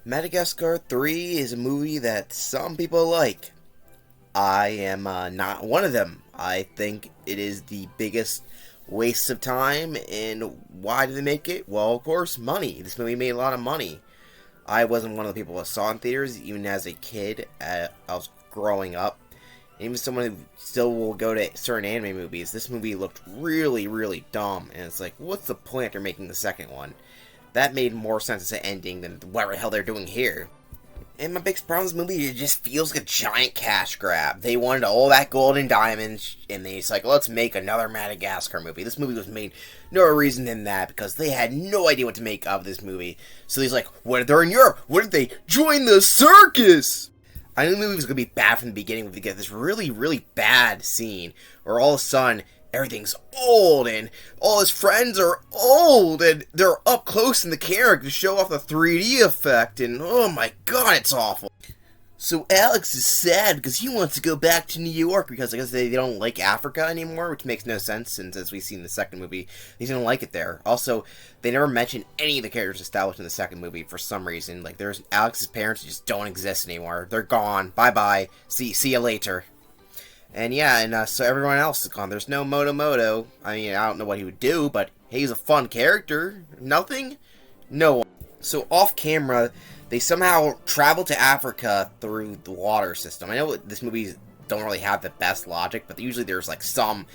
Madagascar 3 is a movie that some people like. I am not one of them. I think it is the biggest waste of time, and why did they make it? Well, of course, money. This movie made a lot of money. I wasn't one of the people that saw it in theaters, even as a kid. I was growing up. Even someone who still will go to certain anime movies, this movie looked really, really dumb, and it's like, what's the point after making the second one? That made more sense as an ending than whatever the hell they're doing here. And my biggest problem with this movie, it just feels like a giant cash grab. They wanted all that gold and diamonds, and they just like, let's make another Madagascar movie. This movie was made no reason than that, because they had no idea what to make of this movie. So he's like, what if they're in Europe? What if they join the circus? I knew the movie was going to be bad from the beginning. We get this really, really bad scene where all of a sudden, everything's old, and all his friends are old, and they're up close in the camera to show off the 3D effect, and oh my god, it's awful. So Alex is sad because he wants to go back to New York because I guess they don't like Africa anymore, which makes no sense since, as we see in the second movie, he's gonna like it there. Also, they never mention any of the characters established in the second movie for some reason. Like, there's Alex's parents just don't exist anymore. They're gone. Bye-bye. See you later. And yeah, and so everyone else is gone. There's no Moto. I mean, I don't know what he would do, but hey, he's a fun character. Nothing? No. So off camera, they somehow travel to Africa through the water system. I know this movie don't really have the best logic, but usually there's like some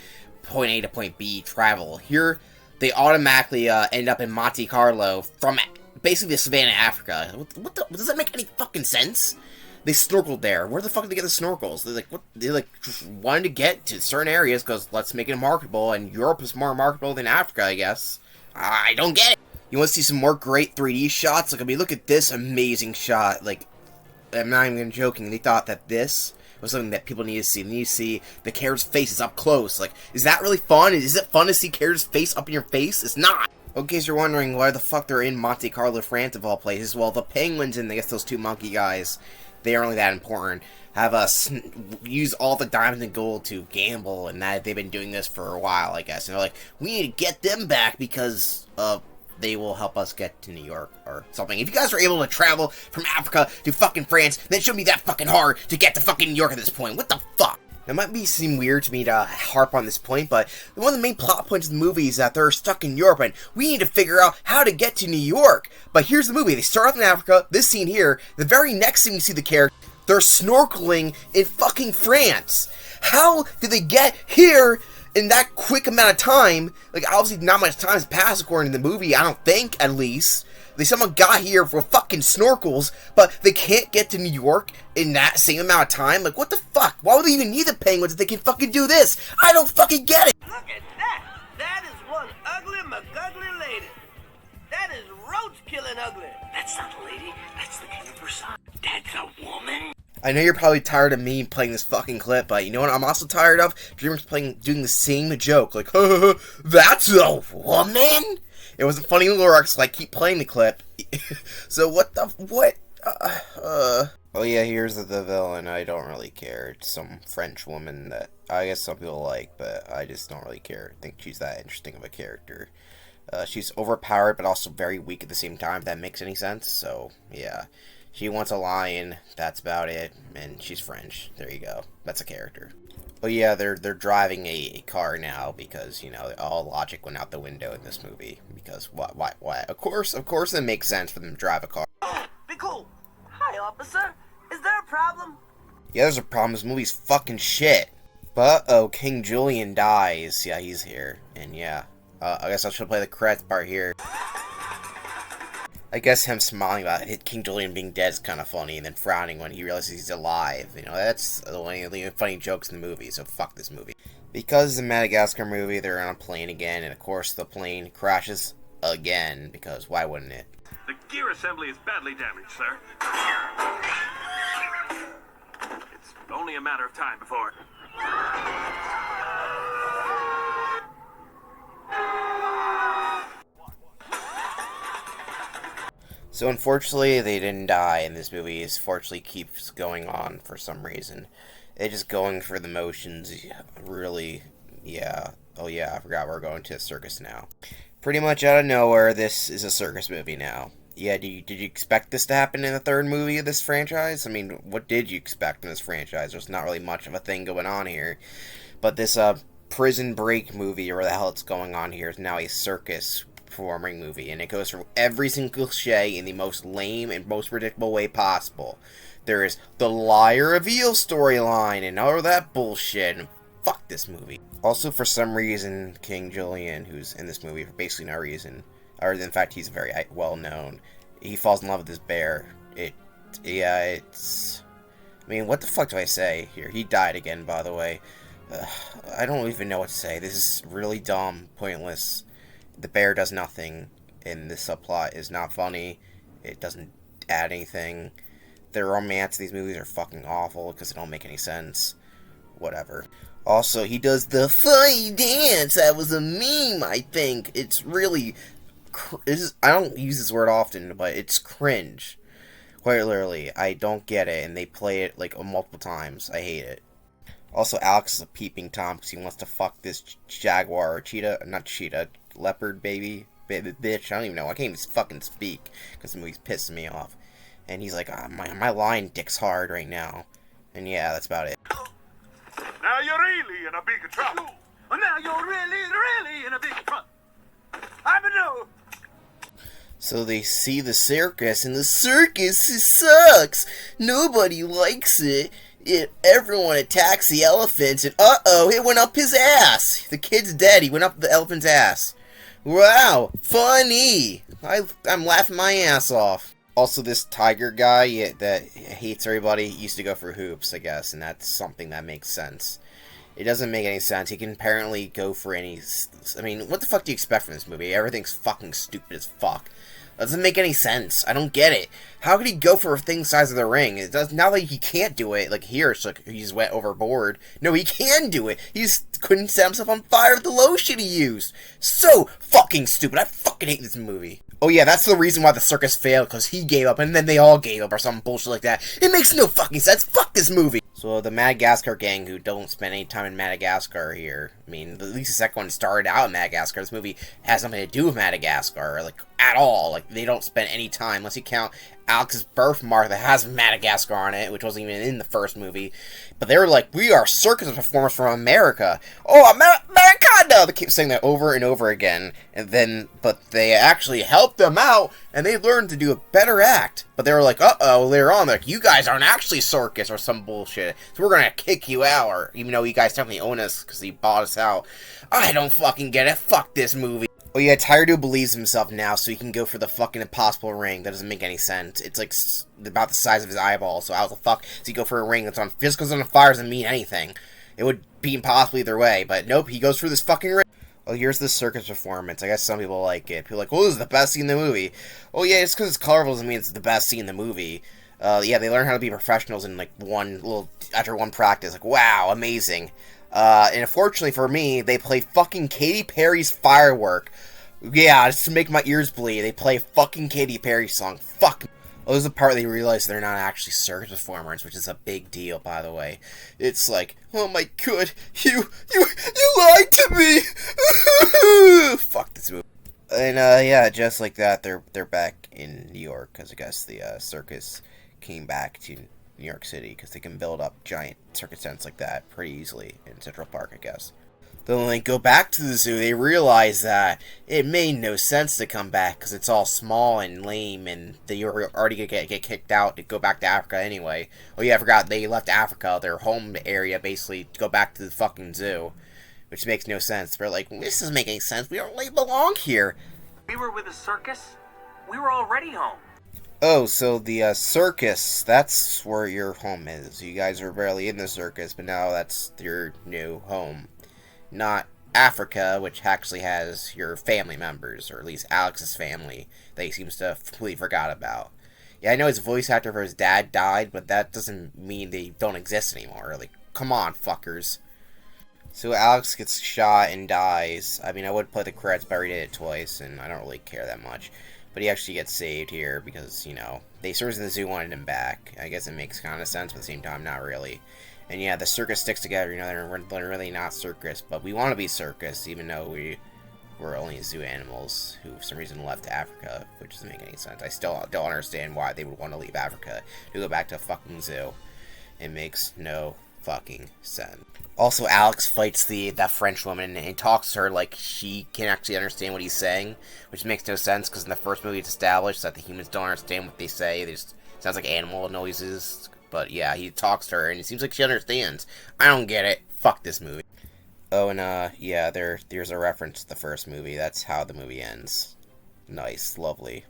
point A to point B travel. Here, they automatically end up in Monte Carlo from basically the savannah, Africa. Does that make any fucking sense? They snorkeled there. Where the fuck did they get the snorkels? They're like, what? They like just wanted to get to certain areas because let's make it marketable, and Europe is more marketable than Africa, I guess. I don't get it. You want to see some more great 3D shots? Like, I mean, look at this amazing shot. Like, I'm not even joking. They thought that this was something that people need to see. They need to see the character's faces up close. Like, is that really fun? Is it fun to see character's face up in your face? It's not. In case you're wondering why the fuck they're in Monte Carlo, France, of all places, well, the penguins and I guess those two monkey guys, they aren't really that important, have used all the diamonds and gold to gamble, and that they've been doing this for a while, I guess. And they're like, we need to get them back because they will help us get to New York or something. If you guys are able to travel from Africa to fucking France, then it shouldn't be that fucking hard to get to fucking New York at this point. What the fuck? It might seem weird to me to harp on this point, but one of the main plot points of the movie is that they're stuck in Europe, and we need to figure out how to get to New York. But here's the movie. They start off in Africa, this scene here, the very next scene we see the character, they're snorkeling in fucking France. How did they get here in that quick amount of time? Like, obviously not much time has passed according to the movie, I don't think, at least. They somehow got here for fucking snorkels, but they can't get to New York in that same amount of time? Like, what the fuck? Why would they even need the penguins if they can fucking do this? I don't fucking get it! Look at that! That is one ugly McGugly lady. That is roach-killing ugly. That's not a lady. That's the king of Versailles. That's a woman? I know you're probably tired of me playing this fucking clip, but you know what I'm also tired of? Dreamers doing the same joke. Like, that's a woman? It was a funny lyrics, so I keep playing the clip. So what? Oh yeah, here's the villain. I don't really care. It's some French woman that I guess some people like, but I just don't really care. I think she's that interesting of a character. She's overpowered, but also very weak at the same time, if that makes any sense. So, yeah. She wants a lion, that's about it, and she's French. There you go. That's a character. Oh yeah, they're driving a car now because, you know, all logic went out the window in this movie. Because why? Of course it makes sense for them to drive a car. Be cool. Hi, officer. Is there a problem? Yeah, there's a problem. This movie's fucking shit. But oh, King Julian dies. Yeah, he's here. And yeah, I guess I should play the credits part here. I guess him smiling about King Julian being dead is kind of funny, and then frowning when he realizes he's alive. You know, that's one of the funny jokes in the movie, so fuck this movie. Because it's a Madagascar movie, they're on a plane again, and of course the plane crashes again, because why wouldn't it? The gear assembly is badly damaged, sir. It's only a matter of time before... So unfortunately, they didn't die, and this movie fortunately keeps going on for some reason. They're just going for the motions, really, yeah. Oh yeah, I forgot we're going to a circus now. Pretty much out of nowhere, this is a circus movie now. Yeah, did you expect this to happen in the third movie of this franchise? I mean, what did you expect in this franchise? There's not really much of a thing going on here. But this prison break movie, or where the hell it's going on here, is now a circus performing movie, and it goes through every single cliche in the most lame and most predictable way possible. There is the liar of eel storyline and all that bullshit, and fuck this movie. Also, for some reason, King Julian, who's in this movie for basically no reason, or in fact, he's very well known, he falls in love with this bear. It's... I mean, what the fuck do I say here? He died again, by the way. I don't even know what to say. This is really dumb, pointless. The bear does nothing, and the subplot is not funny. It doesn't add anything. The romance in these movies are fucking awful because they don't make any sense. Whatever. Also, he does the funny dance. That was a meme, I think. It's really... I don't use this word often, but it's cringe. Quite literally. I don't get it, and they play it like multiple times. I hate it. Also, Alex is a peeping Tom because he wants to fuck this jaguar or cheetah, not cheetah, leopard baby, bitch. I don't even know. I can't even fucking speak because the movie's pissing me off. And he's like, my lion dick's hard right now. And yeah, that's about it. Now you're really in a big trouble. Now you're really in a big trouble. I'm a no. So they see the circus, and the circus sucks. Nobody likes it. Everyone attacks the elephants, and uh-oh, it went up his ass. The kid's dead. He went up the elephant's ass. Wow, funny. I'm laughing my ass off. Also, this tiger guy that hates everybody used to go for hoops, I guess, and that's something that makes sense. It doesn't make any sense. He can apparently go for any... I mean, what the fuck do you expect from this movie? Everything's fucking stupid as fuck. That doesn't make any sense. I don't get it. How could he go for a thing the size of the ring? It does, now that he can't do it, like here, it's like he just went overboard. No, he can do it. He just couldn't set himself on fire with the lotion he used. So fucking stupid. I fucking hate this movie. Oh yeah, that's the reason why the circus failed, because he gave up, and then they all gave up, or some bullshit like that. It makes no fucking sense. Fuck this movie. So the Madagascar gang, who don't spend any time in Madagascar here, I mean, at least the second one started out in Madagascar. This movie has nothing to do with Madagascar, like, at all. Like, they don't spend any time, unless you count Alex's birthmark that has Madagascar on it, which wasn't even in the first movie. But they were like, we are circus performers from America. Oh, America! They keep saying that over and over again. And then, but they actually helped them out, and they learned to do a better act. But they were like, uh-oh, later on, they're like, you guys aren't actually circus or some bullshit. So we're gonna kick you out, or even though you guys definitely own us because you bought us out. I don't fucking get it. Fuck this movie. Oh yeah, Tiger Dude believes himself now, so he can go for the fucking impossible ring. That doesn't make any sense. It's like about the size of his eyeball, so how the fuck does he go for a ring that's on physicals on fire doesn't mean anything. It would be impossible either way, but nope, he goes for this fucking ring. Oh, here's the circus performance. I guess some people like it. People are like, well, this is the best scene in the movie. Oh yeah, just because it's colorful doesn't mean it's the best scene in the movie. Yeah, they learn how to be professionals in like after one practice. Like, wow, amazing. And unfortunately for me, they play fucking Katy Perry's Firework. Yeah, just to make my ears bleed, they play a fucking Katy Perry song. Fuck. Oh, this is the part they realize they're not actually circus performers, which is a big deal, by the way. It's like, oh my god, you lied to me! Fuck this movie. And, yeah, just like that, they're back in New York, because I guess the, circus came back to New York City, because they can build up giant circus tents like that pretty easily in Central Park, I guess. Then when they go back to the zoo, they realize that it made no sense to come back because it's all small and lame, and they were already going to get kicked out to go back to Africa anyway. Oh yeah, I forgot, they left Africa, their home area, basically, to go back to the fucking zoo, which makes no sense. They're like, this doesn't make any sense, we don't really belong here. We were with the circus? We were already home. Oh, so the circus, that's where your home is. You guys were barely in the circus, but now that's your new home. Not Africa, which actually has your family members, or at least Alex's family, that he seems to have completely forgot about. Yeah, I know his voice actor for his dad died, but that doesn't mean they don't exist anymore. Like, come on, fuckers. So Alex gets shot and dies. I mean, I would play the credits, but I already did it twice, and I don't really care that much. But he actually gets saved here because, you know, they servers in the zoo wanted him back. I guess it makes kind of sense, but at the same time, not really. And yeah, the circus sticks together, you know, they're really not circus, but we want to be circus, even though we were only zoo animals who for some reason left Africa, which doesn't make any sense. I still don't understand why they would want to leave Africa to go back to a fucking zoo. It makes no fucking sense. Also, Alex fights that French woman and talks to her like she can actually understand what he's saying, which makes no sense because in the first movie it's established that the humans don't understand what they say. They just sounds like animal noises. But yeah, he talks to her and it seems like she understands. I don't get it. Fuck this movie. Oh, and yeah, there's a reference to the first movie. That's how the movie ends. Nice, lovely.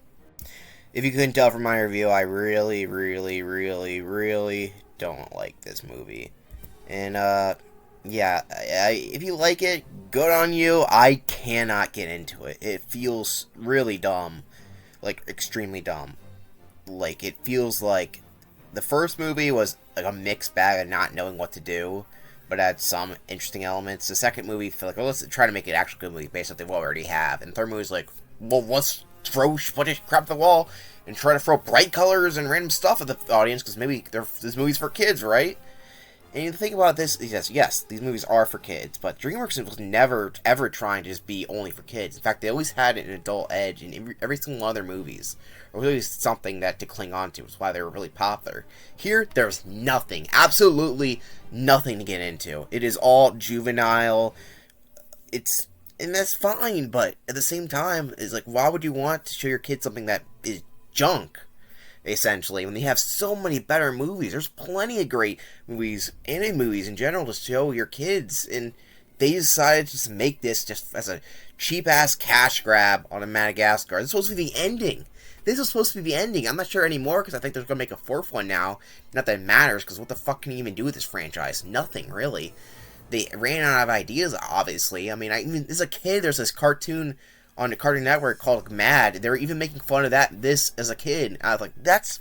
If you couldn't tell from my review, I really, really, really, really don't like this movie. And, yeah, if you like it, good on you. I cannot get into it. It feels really dumb. Like, extremely dumb. Like, it feels like the first movie was like a mixed bag of not knowing what to do, but had some interesting elements. The second movie, feel like, well, let's try to make it an actual good movie based on what they already have. And the third movie's like, well, let's throw footage crap at the wall and try to throw bright colors and random stuff at the audience because maybe this movie's for kids, right? And you think about this, yes, these movies are for kids, but DreamWorks was never, ever trying to just be only for kids. In fact, they always had an adult edge in every single one of their movies. Or really something that to cling on to, which is why they were really popular. Here, there's nothing, absolutely nothing to get into. It is all juvenile, and that's fine, but at the same time, it's like, why would you want to show your kids something that is junk? Essentially, when they have so many better movies. There's plenty of great movies, anime movies in general, to show your kids, and they decided to just make this just as a cheap-ass cash grab on a Madagascar. This is supposed to be the ending. This is supposed to be the ending. I'm not sure anymore, because I think they're going to make a fourth one now. Not that it matters, because what the fuck can you even do with this franchise? Nothing, really. They ran out of ideas, obviously. I mean, as a kid, there's this cartoon on the Cartoon Network called Mad. They were even making fun of this as a kid. I was like, that's,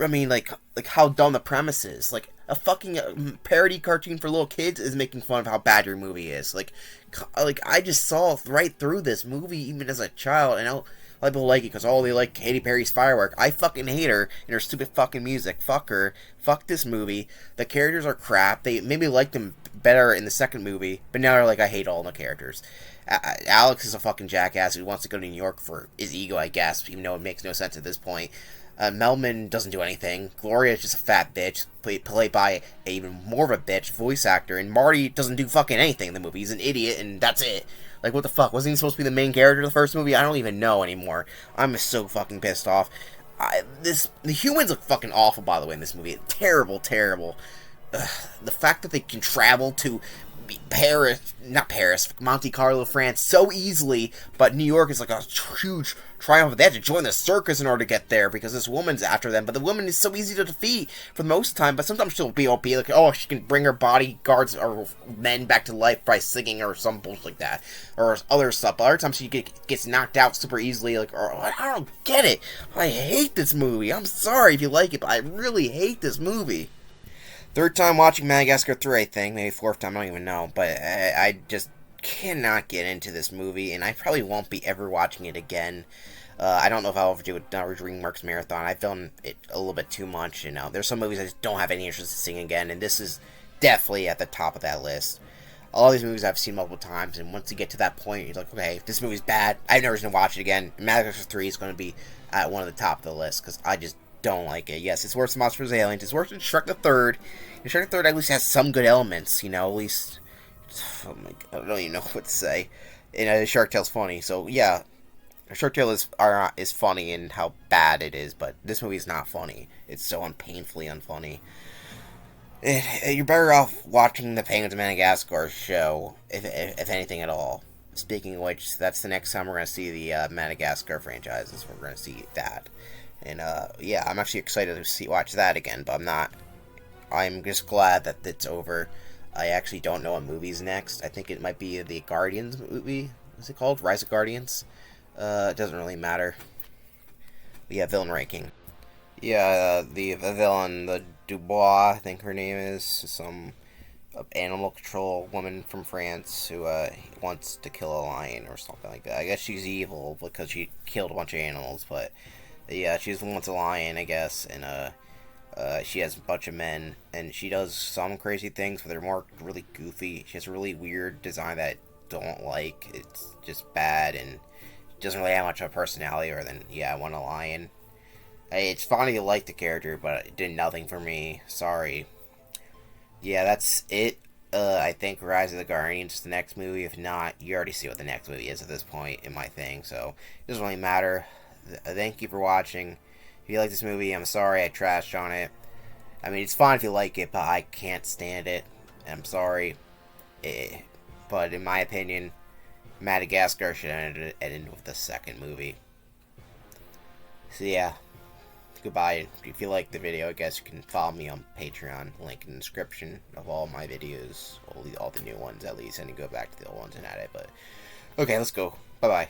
I mean, like how dumb the premise is. Like, a fucking parody cartoon for little kids is making fun of how bad your movie is. Like I just saw right through this movie even as a child, and I people like it because, they like Katy Perry's Firework. I fucking hate her and her stupid fucking music. Fuck her. Fuck this movie. The characters are crap. They maybe liked them better in the second movie, but now they're like, I hate all the characters. Alex is a fucking jackass who wants to go to New York for his ego, I guess, even though it makes no sense at this point. Melman doesn't do anything. Gloria is just a fat bitch, played by a even more of a bitch voice actor. And Marty doesn't do fucking anything in the movie. He's an idiot, and that's it. Like, what the fuck? Wasn't he supposed to be the main character of the first movie? I don't even know anymore. I'm so fucking pissed off. The humans look fucking awful, by the way, in this movie. Terrible, terrible. The fact that they can travel to Monte Carlo, France, so easily, but New York is like a huge triumph. They had to join the circus in order to get there because this woman's after them, but the woman is so easy to defeat for the most time, but sometimes she'll be OP, like, oh, she can bring her bodyguards or men back to life by singing or some bullshit like that, or other stuff, but other times she gets knocked out super easily, like, or, I don't get it. I hate this movie. I'm sorry if you like it, but I really hate this movie. Third time watching Madagascar 3, I think. Maybe fourth time, I don't even know. But I just cannot get into this movie, and I probably won't be ever watching it again. I don't know if I'll ever do another DreamWorks marathon. I've done it a little bit too much, you know. There's some movies I just don't have any interest in seeing again, and this is definitely at the top of that list. All these movies I've seen multiple times, and once you get to that point, you're like, okay, if this movie's bad, I've never going to watch it again. Madagascar 3 is going to be at one of the top of the list, because I just don't like it. Yes, it's worse than Monsters vs. Aliens. It's worse than Shrek the Third. And Shrek the Third at least has some good elements, you know, at least, oh my god, I don't even know what to say. And Shark Tale's funny, so yeah, Shark Tale is funny in how bad it is, but this movie's not funny. It's so painfully unfunny. You're better off watching the Penguins of Madagascar show, if anything at all. Speaking of which, that's the next time we're going to see the Madagascar franchises. We're going to see that. And, yeah, I'm actually excited to watch that again, but I'm not. I'm just glad that it's over. I actually don't know what movie's next. I think it might be the Guardians movie. What's it called? Rise of Guardians? It doesn't really matter. But yeah, villain ranking. Yeah, the villain, the Dubois, I think her name is, some animal control woman from France who wants to kill a lion or something like that. I guess she's evil because she killed a bunch of animals, but yeah, she just wants a lion, I guess, and she has a bunch of men, and she does some crazy things, but they're more really goofy. She has a really weird design that don't like. It's just bad and doesn't really have much of a personality other than, yeah, I want a lion. Hey, it's funny you like the character, but it did nothing for me. Sorry. Yeah, that's it. I think Rise of the Guardians is the next movie. If not, you already see what the next movie is at this point in my thing, so it doesn't really matter. Thank you for watching. If you like this movie, I'm sorry I trashed on it. I mean, it's fine if you like it, but I can't stand it. I'm sorry. But in my opinion, Madagascar should end with the second movie. So yeah. Goodbye. If you liked the video, I guess you can follow me on Patreon. Link in the description of all my videos. All the new ones, at least. I need to go back to the old ones and add it. But okay, let's go. Bye-bye.